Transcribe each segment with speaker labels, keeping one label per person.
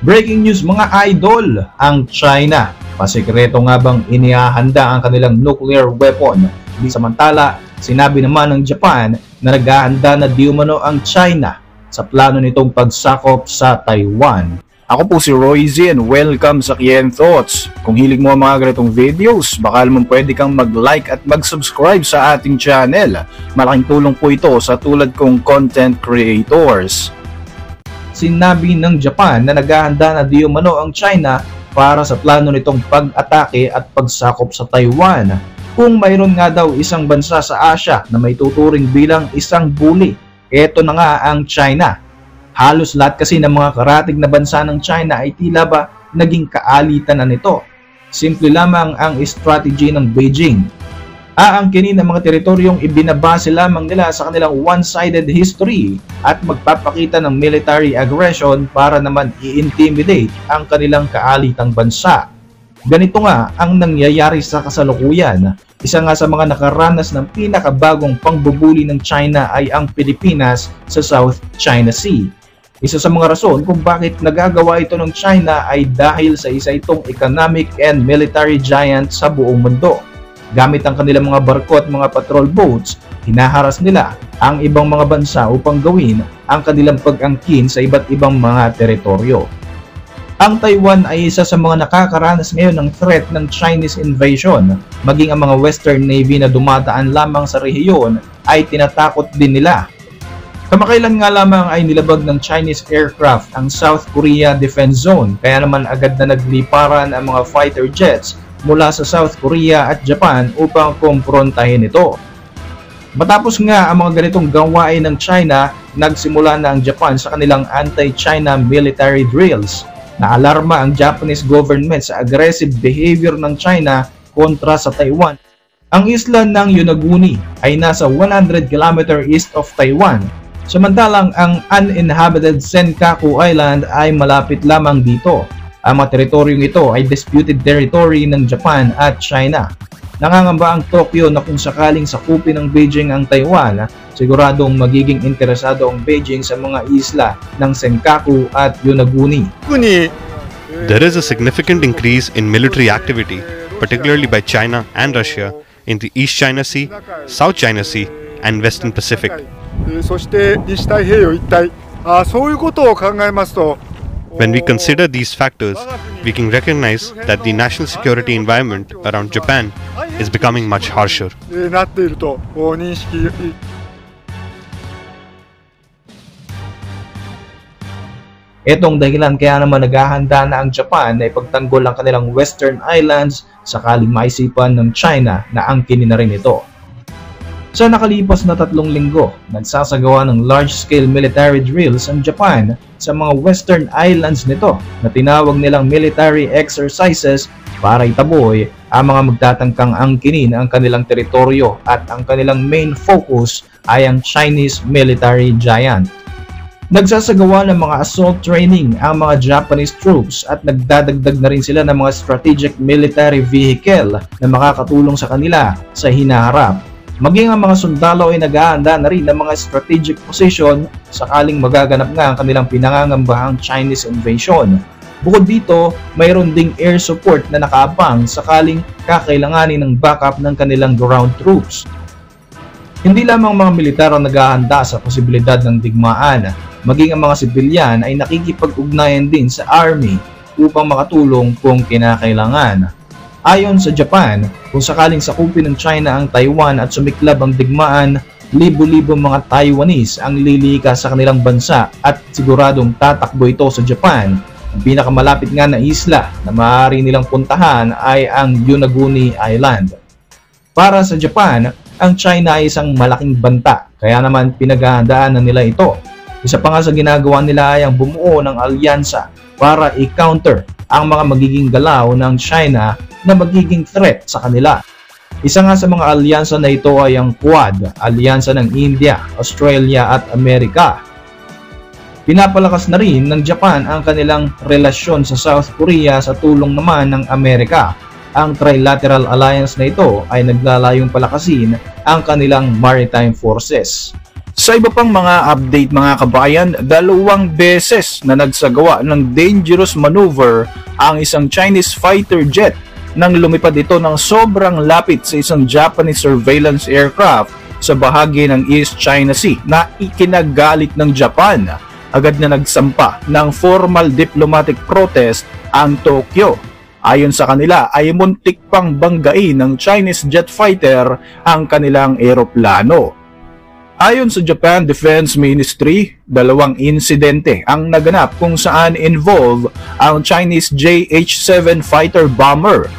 Speaker 1: Breaking news mga idol, ang China. Pasikreto nga bang inihahanda ang kanilang nuclear weapon? Di samantala, sinabi naman ng Japan na naghahanda na di umano ang China sa plano nitong pagsakop sa Taiwan. Ako po si Roy Z and welcome sa Kien Thoughts. Kung hilig mo ang mga ganitong videos, baka naman pwede kang mag-like at mag-subscribe sa ating channel. Malaking tulong po ito sa tulad kong content creators. Sinabi ng Japan na naghahanda na di umano ang China para sa plano nitong pag-atake at pagsakop sa Taiwan. Kung mayroon nga daw isang bansa sa Asia na may tuturing bilang isang bully, eto na nga ang China. Halos lahat kasi ng mga karatig na bansa ng China ay tila ba naging kaalitan na nito. Simple lamang ang strategy ng Beijing. Aangkinin ang mga teritoryong ibinabase lamang nila sa kanilang one-sided history at magpapakita ng military aggression para naman i-intimidate ang kanilang kaalitang bansa. Ganito nga ang nangyayari sa kasalukuyan. Isa nga sa mga nakaranas ng pinakabagong pangbubuli ng China ay ang Pilipinas sa South China Sea. Isa sa mga rason kung bakit nagagawa ito ng China ay dahil sa isa itong economic and military giant sa buong mundo. Gamit ang kanilang mga barko at mga patrol boats, hinaharas nila ang ibang mga bansa upang gawin ang kanilang pag-angkin sa iba't ibang mga teritoryo. Ang Taiwan ay isa sa mga nakakaranas ngayon ng threat ng Chinese invasion. Maging ang mga Western Navy na dumadaan lamang sa rehiyon ay tinatakot din nila. Kamakailan nga lamang ay nilabag ng Chinese aircraft ang South Korea Defense Zone, kaya naman agad na nagliparan ang mga fighter jets mula sa South Korea at Japan upang kumprontahin ito. Matapos nga ang mga ganitong gawain ng China, nagsimula na ang Japan sa kanilang anti-China military drills. Naalarma ang Japanese government sa aggressive behavior ng China kontra sa Taiwan. Ang isla ng Yonaguni ay nasa 100 km east of Taiwan, samantalang ang uninhabited Senkaku Island ay malapit lamang dito. Ang mga teritoryong ito ay disputed territory ng Japan at China. Nangangamba ang Tokyo na kung sakaling sakupin ng Beijing ang Taiwan, siguradong magiging interesado ang Beijing sa mga isla ng Senkaku at Yonaguni.
Speaker 2: There is a significant increase in military activity, particularly by China and Russia, in the East China Sea, South China Sea, and Western Pacific. When we consider these factors, we can recognize that the national security environment around Japan is becoming much harsher.
Speaker 1: Itong dahilan kaya naman naghahanda na ang Japan na ipagtanggol ang kanilang Western Islands sakaling maisipan ng China na angkinin na rin ito. Sa nakalipas na 3 linggo, nagsasagawa ng large-scale military drills ang Japan sa mga Western Islands nito na tinawag nilang military exercises para itaboy ang mga magtatangkang angkinin ang kanilang teritoryo at ang kanilang main focus ay ang Chinese military giant. Nagsasagawa ng mga assault training ang mga Japanese troops at nagdadagdag na rin sila ng mga strategic military vehicle na makakatulong sa kanila sa hinaharap. Maging ang mga sundalo ay naghahanda na rin ng mga strategic position sakaling magaganap nga ang kanilang pinangangambahang Chinese invasion. Bukod dito, mayroon ding air support na nakaabang sakaling kakailanganin ng backup ng kanilang ground troops. Hindi lamang mga militar ang naghahanda sa posibilidad ng digmaan, maging ang mga sibilyan ay nakikipag-ugnayan din sa army upang makatulong kung kinakailangan. Ayon sa Japan, kung sakaling sakupin ng China ang Taiwan at sumiklab ang digmaan, libo-libo mga Taiwanese ang lilika sa kanilang bansa at siguradong tatakbo ito sa Japan. Ang pinakamalapit nga na isla na maaari nilang puntahan ay ang Yonaguni Island. Para sa Japan, ang China ay isang malaking banta, kaya naman pinaghahandaan na nila ito. Isa pa nga sa ginagawa nila ay ang bumuo ng alyansa para i-counter ang mga magiging galaw ng China na magiging threat sa kanila. Isa nga sa mga alyansa na ito ay ang Quad, alyansa ng India, Australia at Amerika. Pinapalakas na rin ng Japan ang kanilang relasyon sa South Korea sa tulong naman ng Amerika. Ang trilateral alliance na ito ay naglalayong palakasin ang kanilang maritime forces. Sa iba pang mga update mga kabayan, 2 beses na nagsagawa ng dangerous maneuver ang isang Chinese fighter jet nang lumipad ito ng sobrang lapit sa isang Japanese surveillance aircraft sa bahagi ng East China Sea na ikinagalit ng Japan. Agad na nagsampa ng formal diplomatic protest ang Tokyo. Ayon sa kanila ay muntik pang banggain ng Chinese jet fighter ang kanilang eroplano. Ayon sa Japan Defense Ministry, 2 insidente ang naganap kung saan involve ang Chinese JH-7 fighter bomber.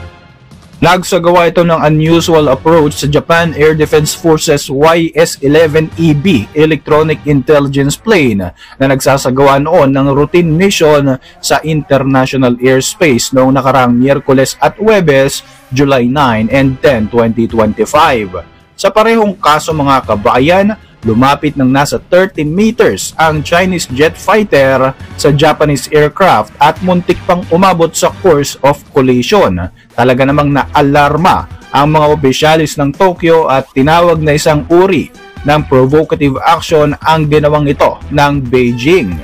Speaker 1: Nagsagawa ito ng unusual approach sa Japan Air Defense Forces YS-11EB electronic intelligence plane na nagsasagawa noon ng routine mission sa international airspace noong nakaraang Miyerkules at Huwebes, July 9 and 10, 2025. Sa parehong kaso mga kabayan, lumapit ng nasa 30 meters ang Chinese jet fighter sa Japanese aircraft at muntik pang umabot sa course of collision. Talaga namang naalarma ang mga opisyalis ng Tokyo at tinawag na isang uri ng provocative action ang ginawang ito ng Beijing.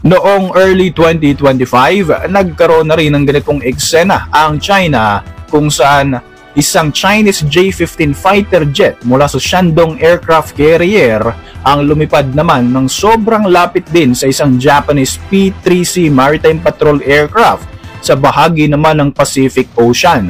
Speaker 1: Noong early 2025, nagkaroon na rin ng ganitong eksena ang China kung saan isang Chinese J-15 fighter jet mula sa Shandong Aircraft Carrier ang lumipad naman ng sobrang lapit din sa isang Japanese P-3C Maritime Patrol aircraft sa bahagi naman ng Pacific Ocean.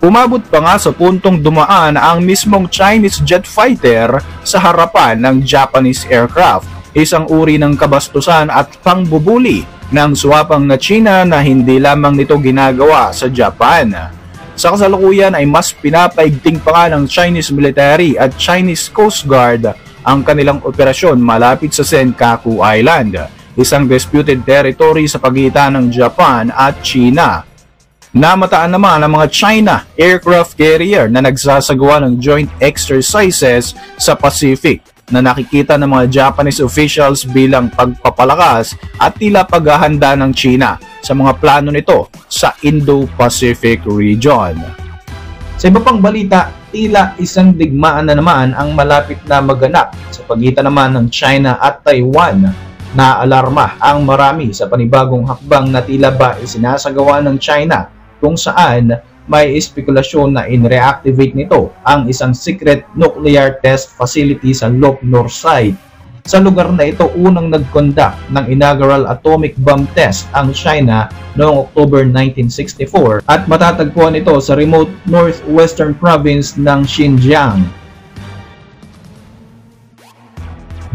Speaker 1: Umabot pa nga sa puntong dumaan ang mismong Chinese jet fighter sa harapan ng Japanese aircraft, isang uri ng kabastusan at pangbubuli ng swapang na China na hindi lamang nito ginagawa sa Japan. Sa kasalukuyan ay mas pinapaigting pa nga ng Chinese military at Chinese Coast Guard ang kanilang operasyon malapit sa Senkaku Island, isang disputed territory sa pagitan ng Japan at China. Namataan naman ang mga China aircraft carrier na nagsasagawa ng joint exercises sa Pacific na nakikita ng mga Japanese officials bilang pagpapalakas at tila paghahanda ng China sa mga plano nito sa Indo-Pacific region. Sa iba pang balita, tila isang digmaan na naman ang malapit na maganap sa pagitan naman ng China at Taiwan. Naalarma ang marami sa panibagong hakbang na tila ba isinasagawa ng China kung saan may espekulasyon na in-reactivate nito ang isang secret nuclear test facility sa Lop Nor site. Sa lugar na ito unang nag-conduct ng inaugural atomic bomb test ang China noong October 1964 at matatagpuan ito sa remote northwestern province ng Xinjiang.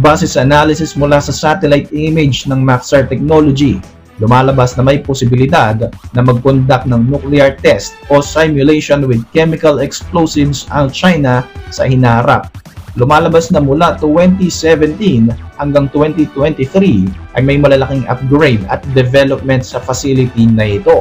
Speaker 1: Base sa analysis mula sa satellite image ng Maxar Technology, lumalabas na may posibilidad na mag-conduct ng nuclear test o simulation with chemical explosives ang China sa hinaharap. Lumalabas na mula 2017 hanggang 2023 ay may malalaking upgrade at development sa facility na ito.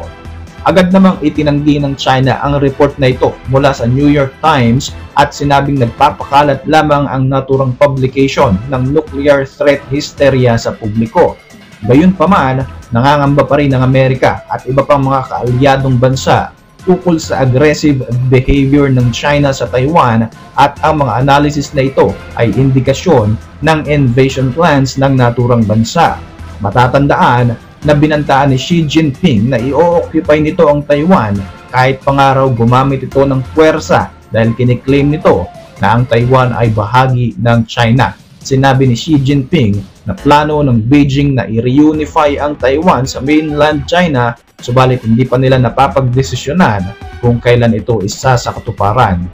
Speaker 1: Agad namang itinanggi ng China ang report na ito mula sa New York Times at sinabing nagpapakalat lamang ang naturang publication ng nuclear threat hysteria sa publiko. Gayunpaman, nangangamba pa rin ng Amerika at iba pang mga kaalyadong bansa tungkol sa aggressive behavior ng China sa Taiwan at ang mga analysis na ito ay indikasyon ng invasion plans ng naturang bansa. Matatandaan na binantaan ni Xi Jinping na i-occupy nito ang Taiwan kahit pangaraw gumamit ito ng puwersa dahil kiniklaim nito na ang Taiwan ay bahagi ng China. Sinabi ni Xi Jinping na plano ng Beijing na i-reunify ang Taiwan sa mainland China, subalit hindi pa nila napapagdesisyonan kung kailan ito isa sa katuparan.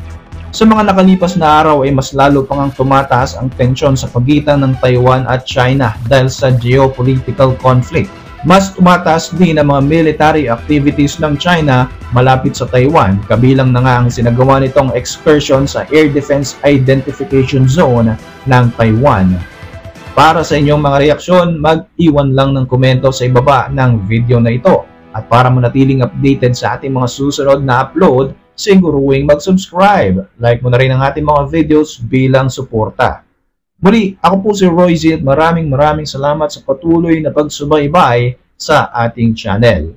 Speaker 1: Sa mga nakalipas na araw ay mas lalo pang tumataas ang tensyon sa pagitan ng Taiwan at China dahil sa geopolitical conflict. Mas tumataas din ang mga military activities ng China malapit sa Taiwan, kabilang na nga ang sinagawa nitong excursion sa Air Defense Identification Zone ng Taiwan. Para sa inyong mga reaksyon, mag-iwan lang ng komento sa ibaba ng video na ito. At para manatiling updated sa ating mga susunod na upload, siguruhing mag-subscribe. Like mo na rin ang ating mga videos bilang suporta. Muli, ako po si Roy Z at maraming salamat sa patuloy na pagsubaybay sa ating channel.